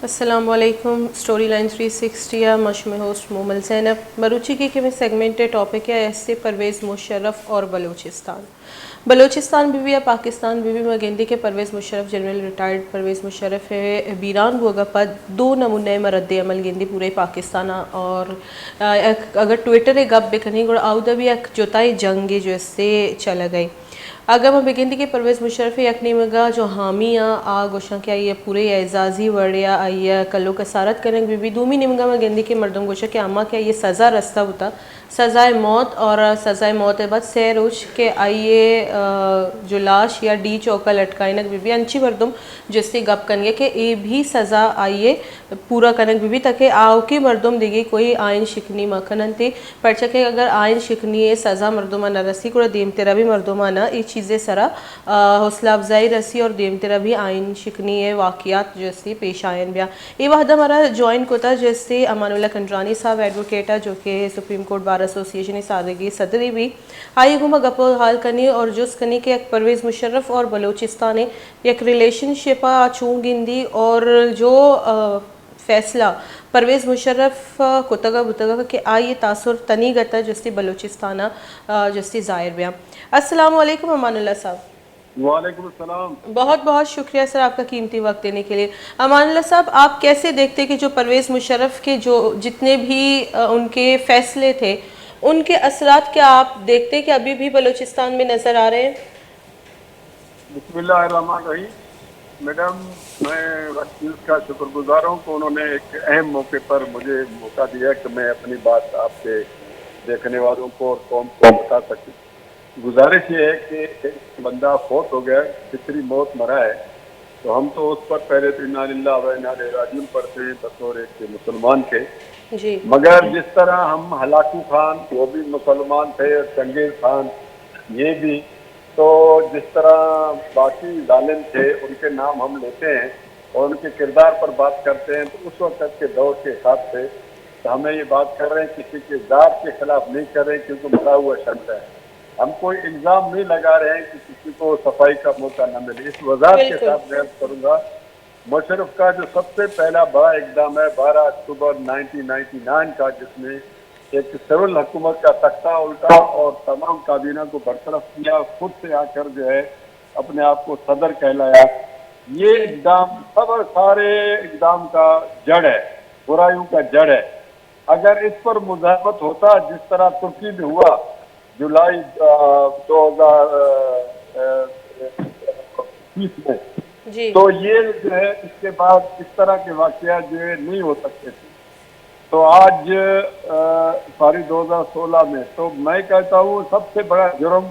अस्सलामुअलैकुम। Story line 360 या मशहूर होस्ट मोमल ज़ैनब बलूची के में सेगमेंट टॉपिक है ऐसे परवेज़ मुशर्रफ और बलूचिस्तान भी या पाकिस्तान भी मगेंदी के परवेज़ मुशर्रफ जनरल रिटायर्ड परवेज़ मुशर्रफ है बीरान होगा पद दो नमूने मरद अमल गेंदी पूरे पाकिस्तान और अगर ट्विटर गप बेखनी आउदा भी एक जोताई जंग जो इससे चला गई अगर मैं बेगिंदी के परवेज़ मुशर्रफ यकनी मगा जो हामिया आ गोशा के आई पूरे एजाजी वर्डिया आई कलो कसारत करें बीबी दूमी निमगा में गेंदी के मर्दम गोशा के अम्मा क्या ये सज़ा रस्ता होता सज़ाए मौत और सज़ाए मौत बाद सै रोज के आइए जो लाश या डी चौका लटकाई नक बीबी अंची मर्दम जिससे गप करेंगे कि ये भी सज़ा आइए पूरा कनक बीबी तक आओ की मर्दम दिगी कोई आयन शिकनी मखनन थी पर्चा के अगर आयन शिकनी है सज़ा मर्दमा न रसी को देम तेरा भी मर्दमा ना ये चीज़ें सरा हौसला अफजाई रसी और देम तेरा भी आयन शिकनी है वाक़ियात जैसे पेश आयन ब्या ये वहदा हमारा ज्वाइन कोता जैसे अमानुल्ला कंडरानी साहब एडवोकेट है जो कि सुप्रीम कोर्ट बार एसोसिएशन सादगी सदरी भी आई गुमा गपो हाल करनी और जुस करनी के एक परवेज़ मुशर्रफ और बलूचिस्तान एक रिलेशनशिप चूंगिंदी और जो फैसला परवेज़ मुशर्रफ कुतगा बुतगा के आइए तासुर तनी गता जस्ती बलूचिस्ताना जस्ती ज़ाहिर ब्या। अस्सलाम वालेकुम अमानुल्लाह साहब। वालेकुम अस्सलाम। बहुत बहुत शुक्रिया सर आपका कीमती वक्त देने के लिए। अमानुल्लाह साहब, आप कैसे देखते कि जो परवेज़ मुशर्रफ के जो जितने भी उनके फैसले थे उनके असरात क्या आप देखते कि अभी भी बलूचिस्तान में नज़र आ रहे हैं? बिस्मिल्लाहिर्रहमानिर्रहीम। मैडम, मैं वकील का शुक्रगुजार हूँ कि उन्होंने एक अहम मौके पर मुझे मौका दिया कि मैं अपनी बात आपके देखने वालों को और कौम को बता सकूँ। गुजारिश ये है कि एक बंदा फौत हो गया, फितरी मौत मरा है, तो हम तो उस पर पहले तो इन्ना लिल्लाहि व इन्ना इलैहि राजिऊन पढ़ते हैं बतौर एक मुसलमान के। जी। मगर जिस तरह हम हलाकू खान वो भी मुसलमान थे और चंगेज खान ये भी, तो जिस तरह बाकी जालिम थे उनके नाम हम लेते हैं और उनके किरदार पर बात करते हैं, तो उस वक्त के दौर के हिसाब से तो हमें ये बात कर रहे हैं किसी के ज़ात के खिलाफ नहीं कर रहे हैं क्योंकि मरा हुआ शख्स है। हम कोई इल्ज़ाम नहीं लगा रहे हैं कि किसी को सफाई का मौका न मिले। इस वजाहत के साथ मैं करूँगा, मुशर्रफ का जो सबसे पहला बड़ा इकदाम है 12 अक्टूबर 1999 का, जिसमें एक सिविल हुकूमत का तख्ता उल्टा और तमाम काबीना को बरतरफ किया, खुद से आकर जो है अपने आप को सदर कहलाया। ये इकदाम सब सारे इकदाम का जड़ है, बुराइयों का जड़ है। अगर इस पर मुज़ाहमत होता जिस तरह तुर्की में हुआ जुलाई 2020 में, तो ये जो है इसके बाद इस तरह के वाक़या जो है नहीं हो सकते थे। तो आज सारी 2016 में तो मैं कहता हूँ सबसे बड़ा जुर्म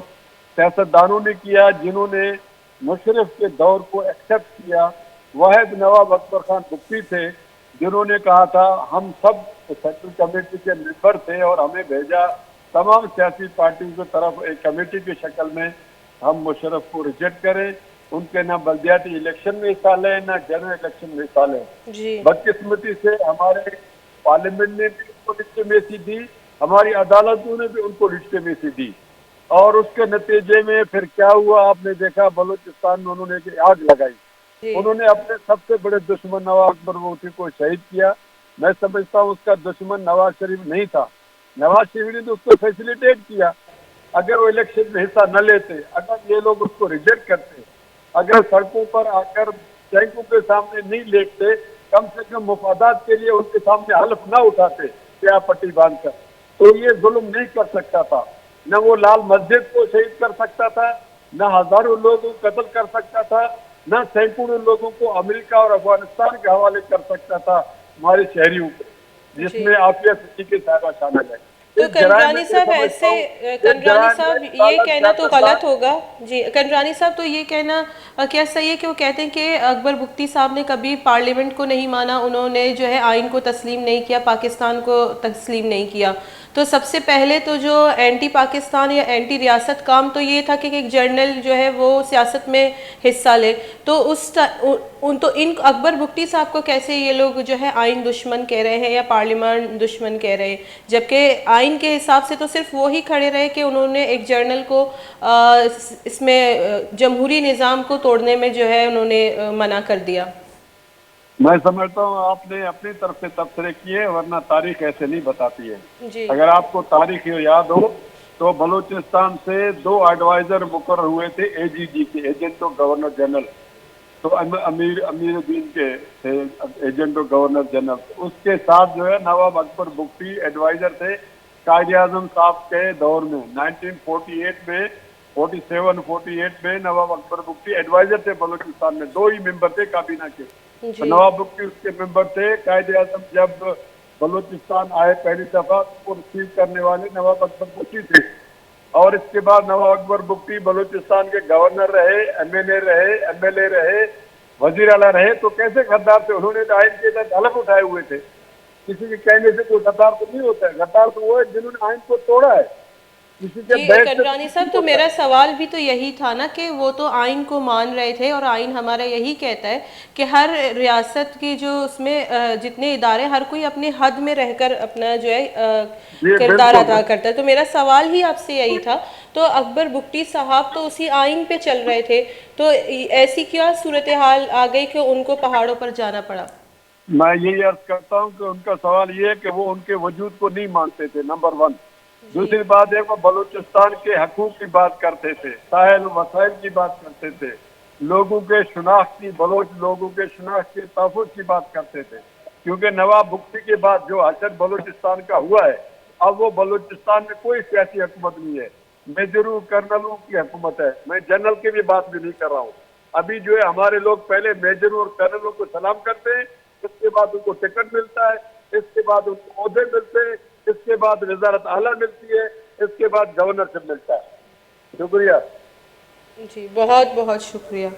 सियासतदानों ने किया जिन्होंने मुशर्रफ के दौर को एक्सेप्ट किया। वाहिद नवाब अकबर खान बुक्की थे जिन्होंने कहा था हम सब सेंट्रल कमेटी के मेंबर थे और हमें भेजा तमाम सियासी पार्टियों की तरफ एक कमेटी की शक्ल में हम मुशर्रफ को रिजेक्ट करें। उनके ना बल्दियाती इलेक्शन में हिस्सा लें ना जनरल इलेक्शन में हिस्सा लें। बदकिस्मती से हमारे पार्लियामेंट ने भी उनको लिजिटिमेसी दी, हमारी अदालतों ने भी उनको लिजिटिमेसी दी और उसके नतीजे में फिर क्या हुआ आपने देखा, बलूचिस्तान में उन्होंने एक आग लगाई। उन्होंने अपने सबसे बड़े दुश्मन नवाब अकबर बख्ती को शहीद किया। मैं समझता हूँ उसका दुश्मन नवाज शरीफ नहीं था, नवाज शरीफ ने तो उसको फैसिलिटेट किया। अगर वो इलेक्शन में हिस्सा न लेते, अगर ये लोग उसको रिजेक्ट करते, अगर सड़कों पर आकर टैंकों के सामने नहीं लेटते, कम से कम मुफादात के लिए उनके सामने हल्फ ना उठाते क्या पट्टी बांधकर, तो ये जुल्म नहीं कर सकता था। न वो लाल मस्जिद को शहीद कर सकता था, न हजारों लोगों को कत्ल कर सकता था, न सैकड़ों लोगों को अमेरिका और अफगानिस्तान के हवाले कर सकता था हमारे शहरियों को, जिसमें आफिया सिद्दीकी साहबा शामिल है। तो कंडरानी साहब ऐसे कंडरानी साहब ये कहना तो गलत होगा जी। कंडरानी साहब तो ये कहना क्या सही है कि वो कहते हैं कि अकबर बुख्ती साहब ने कभी पार्लियामेंट को नहीं माना, उन्होंने जो है आइन को तस्लीम नहीं किया, पाकिस्तान को तस्लीम नहीं किया। तो सबसे पहले तो जो एंटी पाकिस्तान या एंटी रियासत काम तो ये था कि एक जर्नल जो है वो सियासत में हिस्सा ले। तो तो इन अकबर बुख्ती साहब को कैसे ये लोग जो है आइन दुश्मन कह रहे हैं या पार्लियामेंट दुश्मन कह रहे हैं, जबकि आइन के हिसाब से तो सिर्फ वो ही खड़े रहे कि उन्होंने एक जर्नल को इसमें जमहूरी निज़ाम को तोड़ने में जो है उन्होंने मना कर दिया। मैं समझता हूँ आपने अपनी तरफ से तबसरे किए, वरना तारीख ऐसे नहीं बताती है। जी अगर आपको तारीख याद हो तो बलूचिस्तान से 2 एडवाइजर मुकर्रर हुए थे एजीजी के, एजेंट ऑफ गवर्नर जनरल। तो अमीरुद्दीन के थे एजेंट ऑफ गवर्नर जनरल। उसके साथ जो है नवाब अकबर बुगटी एडवाइजर थे कायदे आजम साहब के दौर में 1948 में, 47-48 में नवाब अकबर बुगटी एडवाइजर थे बलूचिस्तान में। 2 ही मेंबर थे काबीना के। तो जी नवाब बुगटी उसके मेंबर थे। कायदे आजम जब बलूचिस्तान आए पहली दफा, उसको रिसीव करने वाले नवाब अकबर बुगटी थे। और इसके बाद नवाब अकबर बुगटी बलूचिस्तान के गवर्नर रहे, एमएलए रहे, वजीर आला रहे। तो कैसे गद्दार थे? उन्होंने तो आइन के तहत हलफ उठाए हुए थे। किसी के कहने से कोई गद्दार तो नहीं होता है। गद्दार तो वो है जिन्होंने आइन को तोड़ा है। किसी के जी बैठ से कंडरानी साहब, नहीं तो होता मेरा है। सवाल भी तो यही था ना कि वो तो आइन को मान रहे थे, और आइन हमारा यही कहता है कि हर रियासत की जो उसमें जितने इदारे, हर कोई अपने हद में रहकर अपना जो है जी किरदार बिल्कुल अदा करता है। तो मेरा सवाल ही आपसे यही था। तो अकबर बुगटी साहब तो उसी आइन पे चल रहे थे, तो ऐसी क्या सूरत हाल आ गई कि उनको पहाड़ों पर जाना पड़ा? मैं यही अर्ज करता हूँ कि उनका सवाल ये है कि वो उनके वजूद को नहीं मानते थे, नंबर 1। जी दूसरी बात है वो बलूचिस्तान के हकूक की बात करते थे, साहिल वसाइल की बात करते थे, लोगों के शनाख्त की, बलोच लोगों के शनाख्त के तहफ़्फ़ुज़ की बात करते थे। क्योंकि नवाब बुगटी के बाद जो हशर बलूचिस्तान का हुआ है, अब वो बलूचिस्तान में कोई सियासी हुकूमत नहीं है, मेजरों कर्नलों की हुकूमत है। मैं जनरल की भी बात भी नहीं कर रहा हूँ। अभी जो है हमारे लोग पहले मेजरों और कर्नलों को सलाम करते हैं, इसके बाद उनको टिकट मिलता है, इसके बाद उनको ओहदे मिलते हैं, इसके बाद वजारत आला मिलती है, इसके बाद गवर्नरशिप मिलता है। शुक्रिया। जी बहुत बहुत शुक्रिया।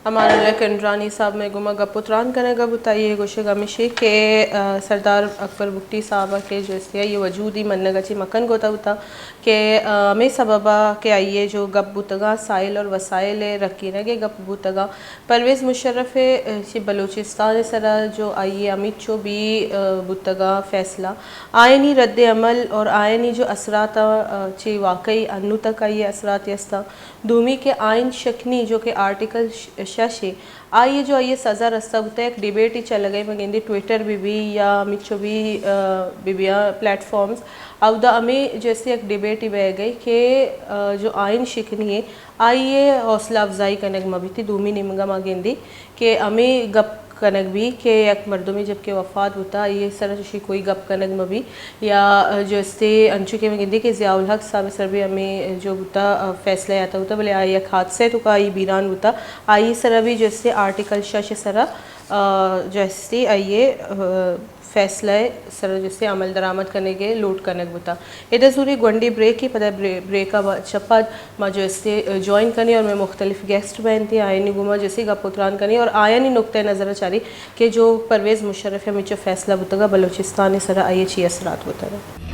हमारे कंडरानी साहब में गुमा गपुत्रान कने का बताइए गोशे गमिशी के सरदार अकबर बुगटी साहब के जैसे ये वजूदी मन्ने गची मकन गोता होता के में सबबा के आइए जो गप बुतगा साइल और वसाइल रखी न के गप बुतगा परवेज़ मुशर्रफ ची बलूचिस्तान सरा जो आइए अमित चो भी बुतगा फैसला आयनी रद्द अमल और आयनी जो असरात ची वाकई अन्नू तक आइए असरात यस्ता दूमी के आइन शक्नी जो कि आर्टिकल शशे आइए जो आइए सज़ा रस्ता होता है। एक डिबेट ही चल गई मगेंदी ट्विटर भी या मिचो भी बिबिया प्लेटफॉर्म्स अवदा हमें जैसे एक डिबेट ही बह गई कि जो आइन शिकनी है आइए हौसला अफजाई कनक मबी थी दूमी निमगा मगेंदी कि हमें गप कनक भी के एक मर्दों जबकि वफ़ात होता ये सर कोई गप कनक में भी या जैसे अंशु के में गिंदी के ज़ियाउल हक साहब सर भी हमें जो होता फैसला आता होता बोले आई एक हादसे तो का ये बीरान होता आई सर भी जैसे आर्टिकल शश सरा जैसे आइए फैसला सर जैसे अमल दरामद करने के लोड करने होता इधर सूरी गुंडी ब्रेक ही पता ब्रेक का चप्पा माँ जैसे ज्वाइन करनी और मैं मुख्तलिफ गेस्ट बनती आयनी गुमा जैसे गपुत्रान करनी और आयनी नुकते नज़र चारी कि जो परवेज़ मुशर्रफ है मुझे फैसला होता बलूचिस्तान सर आइए ची असरात होता है।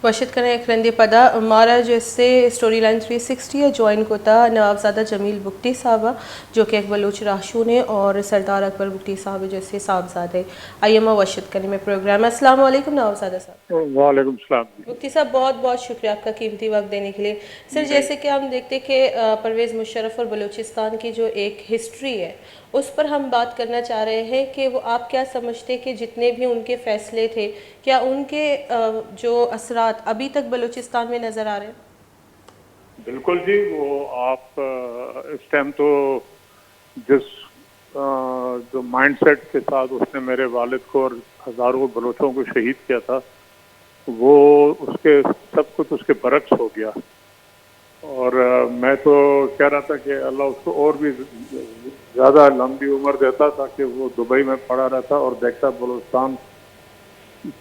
वशित करें एक रंदी पदा हमारा जैसे स्टोरी लाइन 360 है ज्वाइन कोता नवाबजादा जमील बुगटी साहब जो कि एक बलूच राशून है और सरदार अकबर बुगटी साहब जैसे साहबजादे आइए मैं वशित करने में प्रोग्राम। अस्सलाम वालेकुम नवाबजादा साहब। वालेकुम सलाम। मुफ्ती साहब बहुत बहुत शुक्रिया आपका कीमती वक्त देने के लिए। सर जैसे कि हम देखते कि परवेज़ मुशर्रफ और बलूचिस्तान की जो एक हिस्ट्री है उस पर हम बात करना चाह रहे हैं कि वो आप क्या समझते कि जितने भी उनके फ़ैसले थे क्या उनके जो असरात अभी तक बलूचिस्तान में नज़र आ रहे हैं? बिल्कुल जी, वो आप इस टाइम तो जिस जो माइंडसेट के साथ उसने मेरे वालिद को और हज़ारों बलोचों को शहीद किया था वो उसके सब कुछ उसके बरक्स हो गया। और मैं तो कह रहा था कि अल्लाह उसको और भी ज़्यादा लंबी उम्र देता ताकि वो दुबई में पड़ा रहता और देखता बलूचिस्तान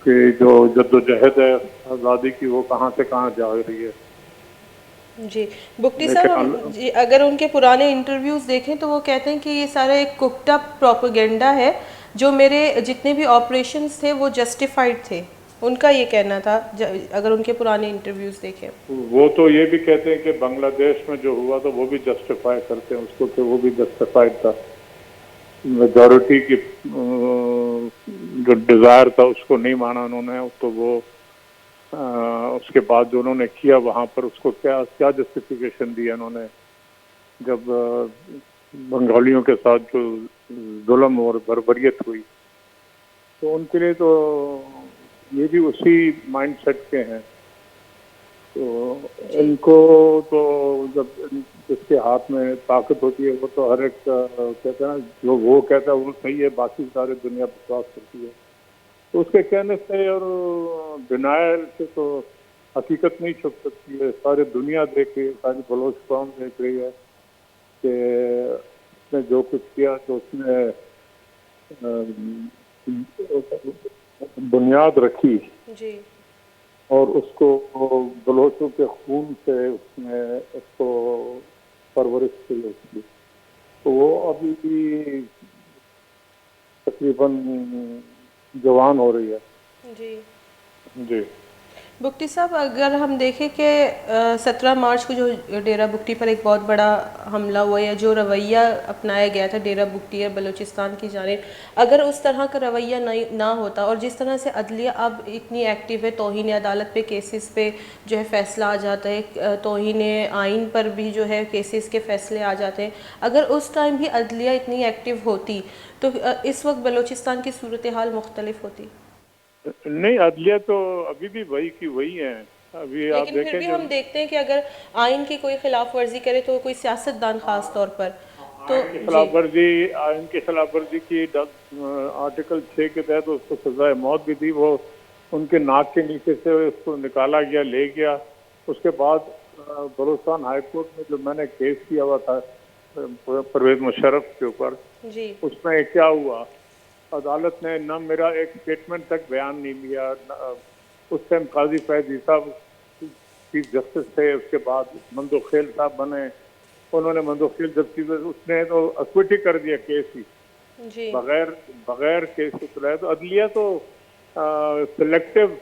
की जो जद्दोजहद है आज़ादी की वो कहाँ से कहाँ जा रही है। जी बुगटी साहब जी अगर उनके पुराने इंटरव्यूज़ देखें तो वो कहते हैं कि ये सारा एक कुकड अप प्रोपेगेंडा है, जो मेरे जितने भी ऑपरेशंस थे वो जस्टिफाइड थे, उनका ये कहना था अगर उनके पुराने इंटरव्यूज़ देखें। वो तो ये भी कहते हैं कि बांग्लादेश में जो हुआ था वो भी जस्टिफाई करते हैं उसको कि वो भी जस्टिफाइड था। मेजॉरिटी की जो डिजायर था उसको नहीं माना उन्होंने, तो वो उसके बाद जो उन्होंने किया वहां पर, उसको क्या क्या जस्टिफिकेशन दिया उन्होंने, जब बंगालियों के साथ जो जुल्म और बर्बरियत हुई, तो उनके लिए तो ये भी उसी माइंडसेट के हैं। तो इनको तो जब जिसके हाथ में ताकत होती है वो तो हर एक कहते हैं ना, जो वो कहता है वो सही है, बाकी सारी दुनिया विश्वास करती है। तो उसके कहने से और डिनायल से तो हकीकत नहीं छुप सकती है। सारी दुनिया देख रही है, सारी बलोच कौम देख रही है कि उसने जो कुछ किया, तो उसने बुनियाद रखी जी और उसको बलोचों के खून से उसने उसको परवरिश की उसकी। तो वो अभी भी तकरीबन जवान हो रही है। जी। जी बुक्टी साहब, अगर हम देखें कि 17 मार्च को जो डेरा बुक्टी पर एक बहुत बड़ा हमला हुआ, या जो रवैया अपनाया गया था डेरा बुक्टी या बलूचिस्तान की जानिब, अगर उस तरह का रवैया नहीं ना होता, और जिस तरह से अदलिया अब इतनी एक्टिव है, तौहीन अदालत पे केसेस पे जो है फ़ैसला आ जाता है, तौहीन आइन पर भी जो है केसेस के फ़ैसले आ जाते हैं, अगर उस टाइम भी अदलिया इतनी एक्टिव होती तो इस वक्त बलूचिस्तान की सूरत हाल मुख्तलिफ होती। नहीं, अदलिया तो अभी भी वही की वही है। अभी आप लेकिन फिर देखें भी जो हम देखते हैं कि अगर आइन की कोई खिलाफ वर्जी करे तो कोई सियासतदान खास तौर पर, तो आइन की जी खिलाफ वर्जी, आइन की खिलाफ वर्जी की आर्टिकल 6 के तहत उसको सजाए मौत भी दी। वो उनके नाक के नीचे से उसको निकाला गया, ले गया। उसके बाद बलूचिस्तान हाई कोर्ट में जो मैंने केस किया हुआ था परवेज मुशर्रफ के ऊपर, जी उसमें क्या हुआ, अदालत ने न मेरा एक स्टेटमेंट तक बयान नहीं लिया। उस टाइम काजी फैज साहब चीफ जस्टिस थे, उसके बाद मंदोखेल साहब बने, उन्होंने मंदोखेल जब चीफ उसने तो अक्विटी कर दिया केस ही, जी बगैर बगैर केस को चलाया। तो अदलिया तो सिलेक्टिव,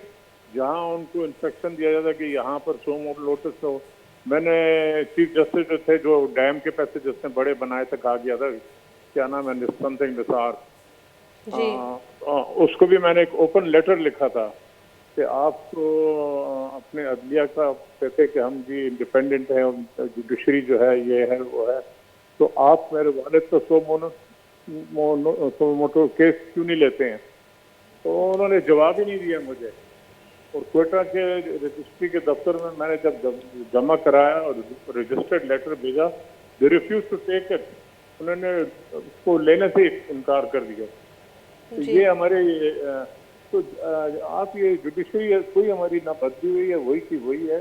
जहां उनको इंस्ट्रक्शन दिया जाता कि यहाँ पर सो मोर लोटस हो। मैंने चीफ जस्टिस जो थे, जो डैम के पैसे जिसने बड़े बनाए थे, कहा गया था क्या नाम है, समथिंग निसार, जी उसको भी मैंने एक ओपन लेटर लिखा था कि आपको अपने अदलिया का कहते कि हम भी इंडिपेंडेंट हैं, जुडिशरी जो है ये है वो है, तो आप मेरे वालिद को सो मोटो केस क्यों नहीं लेते हैं। तो उन्होंने जवाब ही नहीं दिया मुझे। और क्वेटा के रजिस्ट्री के दफ्तर में मैंने जब जमा कराया और रजिस्टर्ड लेटर भेजा, they refuse to take it. उन्होंने उसको लेने से इनकार कर दिया। तो जी ये हमारे तो आप ये जुडिशरी कोई हमारी ना बदली हुई है, वही की वही है।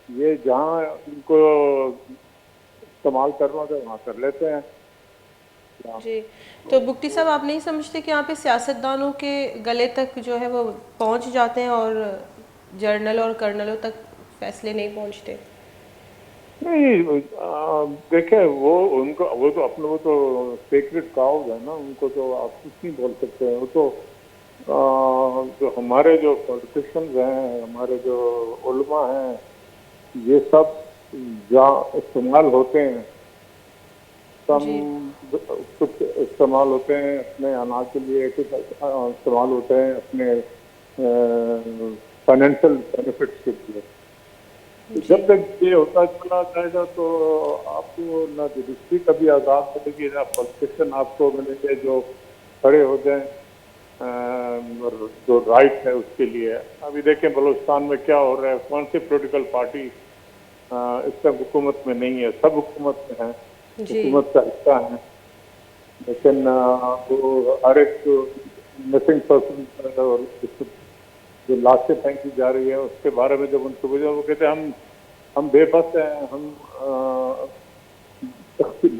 ये जहाँ उनको इस्तेमाल करना होता है वहाँ कर लेते हैं। जी। तो बुक्टी साहब, आप नहीं समझते कि यहाँ पे सियासतदानों के गले तक जो है वो पहुँच जाते हैं और जर्नल और कर्नलों तक फैसले नहीं पहुँचते? नहीं, देखे वो उनको वो तो अपने वो तो सेक्रेट काउज है ना, उनको तो आप कुछ नहीं बोल सकते हैं। वो तो जो हमारे जो पॉलिटिशियंस हैं, हमारे जो उलमा हैं, ये सब जहाँ इस्तेमाल होते हैं, कम जी कुछ इस्तेमाल होते हैं अपने अनाज के लिए, कुछ इस्तेमाल होते हैं अपने फाइनेंशियल बेनिफिट्स के लिए। तो जब तक ये होता चला जाएगा तो आपको ना जुडिशरी कभी आज़ाद मिलेगी, ना पॉलिटिशियन आपको मिलेंगे जो खड़े हो जाएं जो राइट है उसके लिए। अभी देखें बलूचिस्तान में क्या हो रहा है, कौन सी पॉलिटिकल पार्टी इस टाइम हुकूमत में नहीं है, सब हुकूमत में है, जी हुकूमत का हिस्सा है। लेकिन वो हर एक मिसिंग पर्सन और जो लाशें फेंकी जा रही है उसके बारे में जब उनको पूछा, वो कहते हैं हम बेबस हैं, हम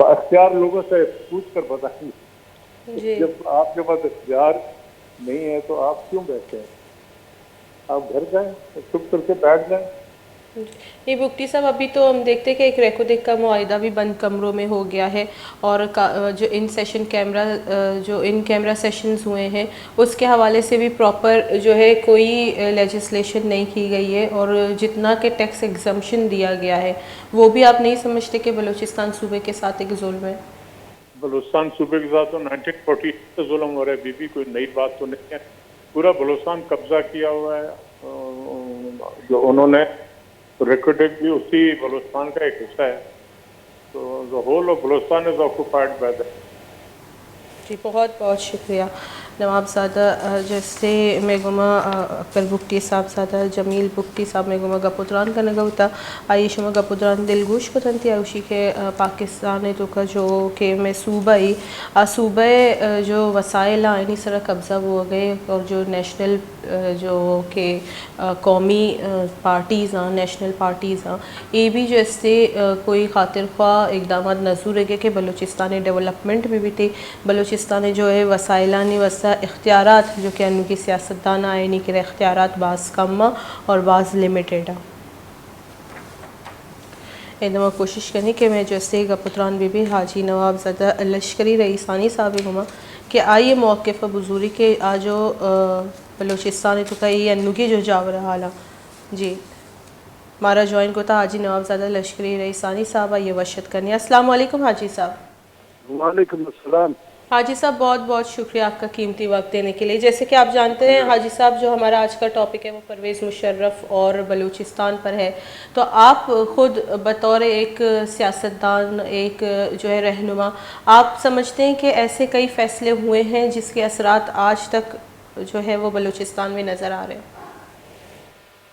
अख्तियार लोगों से पूछ कर बताएंगे। जी जब आपके पास अख्तियार नहीं है तो आप क्यों बैठे हैं, आप घर जाएं, चुप करके बैठ जाएं। नहीं बुक्टी साहब, अभी तो हम देखते हैं कि एक रेकोदेक का मुआहिदा भी बंद कमरों में हो गया है, और जो इन सेशन कैमरा जो इन कैमरा सेशंस हुए हैं उसके हवाले से भी प्रॉपर जो है कोई लेजिस्लेशन नहीं की गई है, और जितना के टैक्स एग्जम्पशन दिया गया है वो भी आप नहीं समझते कि बलूचिस्तान सूबे के साथ एक जुल्म है? बलूचिस्तान सूबे के साथ तो 1940 से जुल्म हो रहा है, बीबी कोई नई बात तो नहीं है। पूरा बलूचिस्तान कब्जा किया हुआ है। जो उन्होंने रिकॉर्डेड भी उसी बलूचिस्तान का एक हिस्सा है। तो the whole of Balochistan is occupied by the. जी बहुत बहुत शुक्रिया नवाबजादा जैसे मेगुमा अक्कर बुक्टी साहब सादा जमील बुक्टी साहब मेगुमा गपुत्रान का नगौता आयुषमा गपुत्रान दिलगोश को तंती आयुषी के पाकिस्तान तो का जो के में सूबाई सूबे जो वसाइल आइनी सरा कब्ज़ा हो गए और जो नेशनल जो के कौमी पार्टीज़ हैं नेशनल पार्टीज़ हैं ये भी जैसे कोई खातिर ख्वाह इकदाम नजूर है कि बलूचिस्तानी डेवलपमेंट भी थे बलूचिस्तान जो है वसाइलानी वसा इख्तियारात जो कि उनकी सियासतदान आइनी के इख्तियारात बाज़ कम और बाज़ लिमिटेड है। एकदम कोशिश करनी कि मैं जैसे गपुत्रान बीबी हाजी नवाबजादा लश्करी रईसानी साहब घुमा कि आइए मौक़िफ़ बुज़ुर्गी के आजो बलूचिस्तान तो कई अनुगी जो जावर हाला जी हमारा ज्वाइन को था हाजी नवाबजादा लश्करी रईसानी साहब ये वशत करनी। अस्सलाम वालेकुम हाजी साहब। वालेकुम अस्सलाम। हाजी साहब बहुत बहुत शुक्रिया आपका कीमती वक्त देने के लिए। जैसे कि आप जानते हैं हाजी साहब जो हमारा आज का टॉपिक है वो परवेज़ मुशर्रफ और बलूचिस्तान पर है। तो आप ख़ुद बतौर एक सियासतदान एक जो है रहनुमा आप समझते हैं कि ऐसे कई फ़ैसले हुए हैं जिसके असरात आज तक जो है वो बलूचिस्तान में नज़र आ रहे हैं?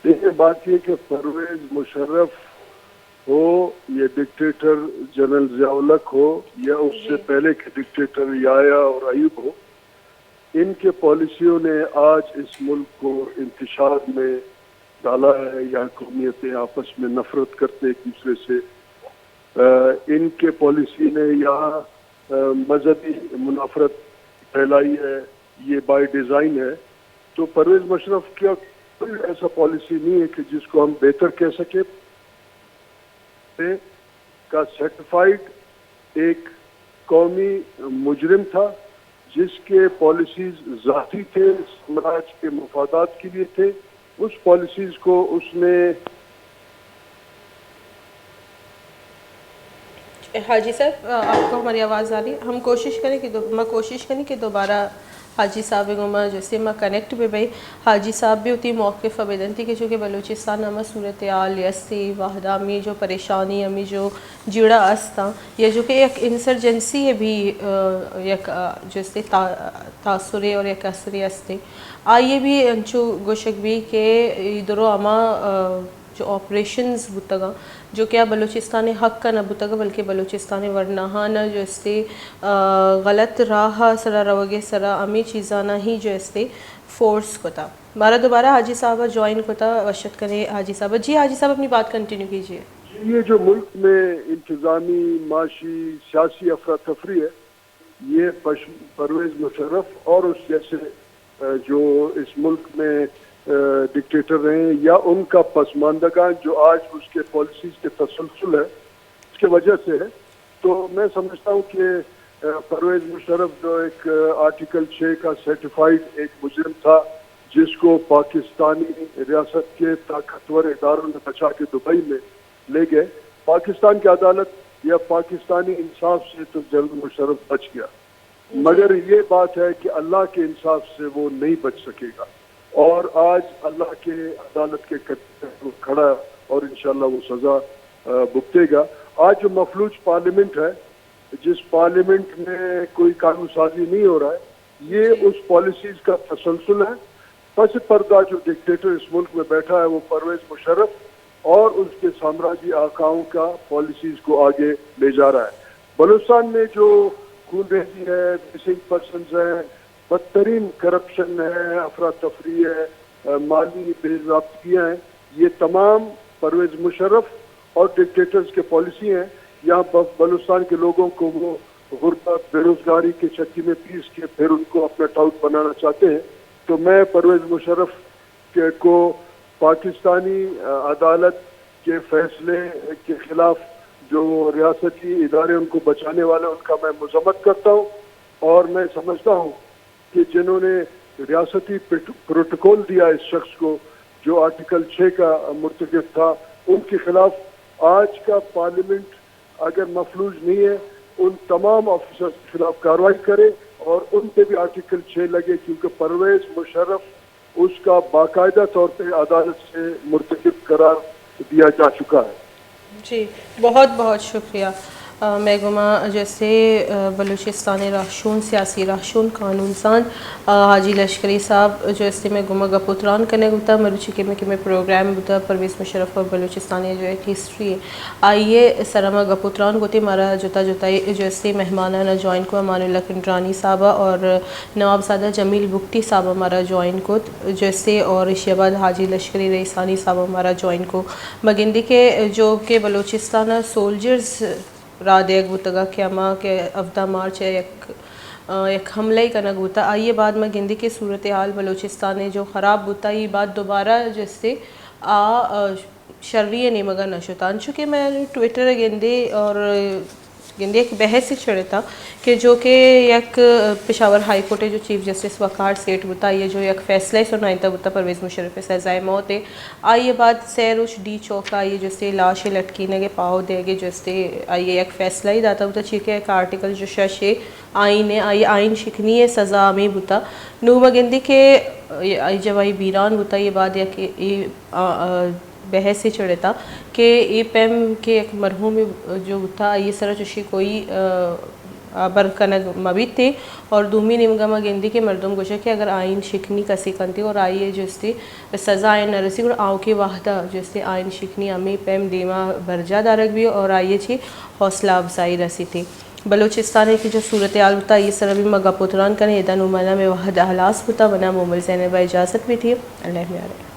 देखिए बात ये कि परवेज़ मुशर्रफ हो ये डिक्टेटर जनरल ज़िया-उल-हक हो या उससे पहले के डिक्टेटर याया और अयूब हो, इनके पॉलिसियों ने आज इस मुल्क को इंतशार में डाला है। यहाँ कौमियतें आपस में नफरत करते एक दूसरे से। इनके पॉलिसी ने यहाँ मजहबी मुनाफरत फैलाई है, ये बाय डिज़ाइन है। तो परवेज़ मुशर्रफ का कोई ऐसा पॉलिसी नहीं है कि जिसको हम बेहतर कह सके का सर्टिफाइड एक कौमी मुजरिम था जिसके पॉलिसीज ज़ाती थे, समाज के मफादात के लिए थे। उस पॉलिसीज को उसने हाजी साहब आपको हमारी आवाज़ आ रही है? हम कोशिश करें कि मैं कोशिश करें कि दोबारा हाजी साहब गुमा जैसे मैं कनेक्ट भी भाई हाजी साहब भी होती मौक़िफ़ आवेदन थी कि चूँकि बलूचिस्तान अमा सूरत आल यस्ती वाहदा में जो परेशानी हमें जो जुड़ा अस्ता या जो कि एक इंसर्जेंसी है भी एक जैसे तासुरे और एक असरी अस्ते आइए भी अंचु गोशक भी के इधरों अमा जो ऑपरेशंस बुतगा जो क्या बलूचिस्तान हक का न बुतगा बल्कि बलूचिस्तान वरना न जो इससे गलत राह सरा रवगे सरा अमी चीज़ाना ही जो इससे फोर्स को था। बारह दोबारा हाजी साहब ज्वाइन को था वशत करें हाजी साहब। जी हाजी साहब अपनी बात कंटिन्यू कीजिए। ये जो मुल्क में इंतज़ामी माशी सियासी अफरा तफरी है ये परवेज़ मुशर्रफ और उस जैसे जो इस मुल्क में डिक्टेटर रहे या उनका पसमानदगान जो आज उसके पॉलिसीज के तसलसल है इसके वजह से है। तो मैं समझता हूँ कि परवेज़ मुशर्रफ जो एक आर्टिकल 6 का सर्टिफाइड एक मुजरिम था जिसको पाकिस्तानी रियासत के ताकतवर इदारों ने बचा के दुबई में ले गए। पाकिस्तान की अदालत या पाकिस्तानी इंसाफ से तो जनरल मुशर्रफ बच गया, मगर ये बात है कि अल्लाह के इंसाफ से वो नहीं बच सकेगा और आज अल्लाह के अदालत के खड़ा और इंशाल्लाह वो सज़ा भुगतेगा। आज जो मफलूज पार्लियामेंट है जिस पार्लियामेंट में कोई कानून साजी नहीं हो रहा है ये उस पॉलिसीज का तसलसल है। पस पर्दा जो डिक्टेटर इस मुल्क में बैठा है वो परवेज़ मुशर्रफ और उसके साम्राज्य आकाओं का पॉलिसीज को आगे ले जा रहा है। बलूचिस्तान में जो खूनरेजी है, मिसिंग पर्सनस हैं, बदतरीन करप्शन है, अफरा तफरी है, माली बेज़ाब्तियाँ हैं, ये तमाम परवेज़ मुशर्रफ और डिक्टेटर्स के पॉलिसी हैं। यहाँ बलूचिस्तान के लोगों को वो गुर्बत बेरोजगारी के चक्की में पीस के फिर उनको अपना टाउट बनाना चाहते हैं। तो मैं परवेज़ मुशर्रफ को पाकिस्तानी अदालत के फैसले के खिलाफ जो रियासती इदारे उनको बचाने वाले उनका मैं मजम्मत करता हूँ और मैं समझता हूँ कि जिन्होंने रियासती प्रोटोकॉल दिया इस शख्स को जो आर्टिकल 6 का मुर्तकिब था उनके खिलाफ आज का पार्लियामेंट अगर मफलूज नहीं है उन तमाम ऑफिसर्स के खिलाफ कार्रवाई करे और उन पे भी आर्टिकल 6 लगे, क्योंकि परवेज मुशर्रफ उसका बाकायदा तौर पे अदालत से मुर्तकिब करार दिया जा चुका है। जी, बहुत बहुत शुक्रिया। मैं गुमा जैसे बलूचिस्तान राशून सियासी राशून कानून सान हाजी लश्करी साहब जैसे मैं गुमा गपुत्रान कने गुता मरुचि के में प्रोग्राम बुता परवेज़ मुशर्रफ और बलूचिस्तानी जो एक हिस्ट्री है आइए सरमा गपुत्रान गोते मारा जुता जुताई जैसे मेहमाना न ज्वाइन को अमानुल्लाह कंडरानी साहबा और नवाबजादा जमील बुख्ती साहब हमारा ज्वाइन को जैसे और इशियाबाद हाजी लश्करी रईसानी साहब हमारा ज्वाइन को मगिंदी के जो के बलूचिस्तान सोल्जर्स रादेग बुतगा क्यामा के अवधा मार्च है एक हमला ही कनक बुता आइए बाद में गिंदी की सूरत हाल बलूचिस्तान ने जो ख़राब बुता ये बात दोबारा जैसे शर्रिय नेमगा नशुतान चूँकि मैं ट्विटर गेंदे और गेंदे एक बहस से छड़े था कि जो कि एक पेशावर हाई कोर्ट जो चीफ जस्टिस वकार सेठ बुता ये जो एक फैसला सुनाई था बुता परवेज़ मुशर्रफ सज़ाए मौत है आइए बाद सैरुच डी चौका ये जैसे लाशें लटकीने के पाव देगे जैसे आइए एक फैसला ही दाता बुता चीके एक आर्टिकल जो शशे आइन है आइए आइन शिकनी है सज़ा में बुता नूमा गेंदी के जब आई बीरान बुता ये बाद या कि बहस से चढ़े था कि ए पैम के एक मरहूम जो था ये सरा चुशी कोई बरकनग मबीत थे और दूमी निमगमा गेंदी के मर्दम गोशा कि अगर आइन शिकनी कसी कंती और आइए जैसे सज़ा आइन नरसी और आव के वाहदा जैसे आइन शिकनी अमी पैम देमा बरजा दारक भी और आइए छी हौसला अफजाई रसी थी बलूचिस्तान की जो सूरत हाल होता ये सर अभी मगा पुतरान करें इदा नुमाना में वहद अहलास होता बना मोमल ज़ैनबा इजाज़त भी थी अल्लाह